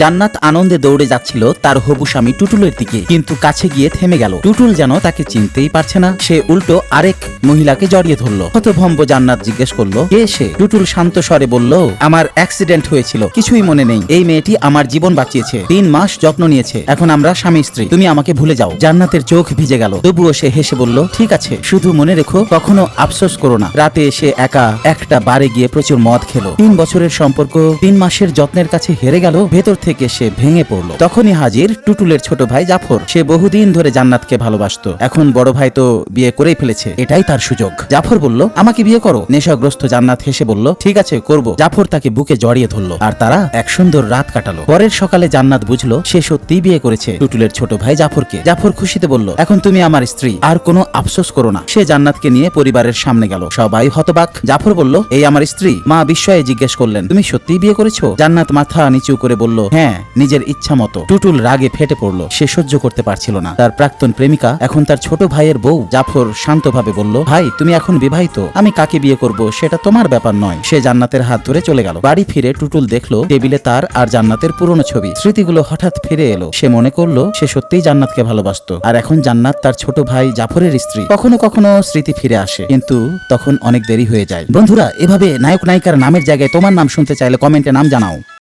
জান্নাত আনন্দে দৌড়ে যাচ্ছিল তার হবু স্বামী টুটুলের দিকে, কিন্তু কাছে গিয়ে থেমে গেল। টুটুল যেন তাকে চিনতেই পারছে না। সে উল্টো আরেক মহিলাকে জড়িয়ে ধরল। হতভম্ব জান্নাত জিজ্ঞেস করলো, কে সে? টুটুল শান্ত স্বরে বলল, আমার অ্যাক্সিডেন্ট হয়েছিল, কিছুই মনে নেই। এই মেয়েটি আমার জীবন বাঁচিয়েছে, 3 মাস যত্ন নিয়েছে, এখন আমরা স্বামী স্ত্রী, তুমি আমাকে ভুলে যাও। জান্নাতের চোখ ভিজে গেল, তবুও সে হেসে বলল, ঠিক আছে, শুধু মনে রেখো কখনো আফসোস করো না। রাতে এসে একা একটা বারে গিয়ে প্রচুর মদ খেলো। 3 বছরের সম্পর্ক 3 মাসের যত্নের কাছে হেরে গেল। ভেতর থেকে সে ভেঙে পড়লো। তখনই হাজির টুটুলের ছোট ভাই জাফর। সে বহুদিন ধরে জান্নাতকে ভালোবাসতো, এখন বড় ভাই তো বিয়ে করেই ফেলেছে, এটাই তার সুযোগ। জাফর বলল, আমাকে বিয়ে করো। নেশাগ্রস্ত জান্নাত হেসে বলল, ঠিক আছে, করব। জাফর তাকে বুকে জড়িয়ে ধরলো, আর তারা এক সুন্দর রাত কাটালো। পরের সকালে জান্নাত বুঝলো সে সত্যিই বিয়ে করেছে টুটুলের ছোট ভাই জাফরকে। জাফর খুশিতে বলল, এখন তুমি আমার স্ত্রী, আর কোনো আফসোস করো না। সে জান্নাতকে নিয়ে পরিবারের সামনে গেল। সবাই হতবাক। জাফর বলল, এই আমার স্ত্রী? মা বিস্ময়ে জিজ্ঞেস করলেন, তুমি সত্যিই বিয়ে করেছো? জান্নাত মাথা নিচু করে বলল, হ্যাঁ, নিজের ইচ্ছা মতো। টুটুল রাগে ফেটে পড়লো। সে সহ্য করতে পারছিল না তার প্রাক্তন প্রেমিকা এখন তার ছোট ভাইয়ের বউ। জাফর শান্তভাবে বলল, ভাই, তুমি এখন বিবাহিত, আমি কাকে বিয়ে করব সেটা তোমার ব্যাপার নয়। সে জান্নাতের হাত ধরে চলে গেল। বাড়ি ফিরে টুটুল দেখলো টেবিলে তার আর জান্নাতের পুরনো ছবি। স্মৃতিগুলো হঠাৎ ফিরে এলো। সে মনে করলো সে সত্যিই জান্নাতকে ভালোবাসতো, আর এখন জান্নাত তার ছোট ভাই জাফরের স্ত্রী। কখনো কখনো স্মৃতি ফিরে আসে, কিন্তু তখন অনেক দেরি হয়ে যায়। বন্ধুরা, এভাবে নায়ক নায়িকার নামের জায়গায় তোমার নাম শুনতে চাইলে কমেন্টে নাম জানাও।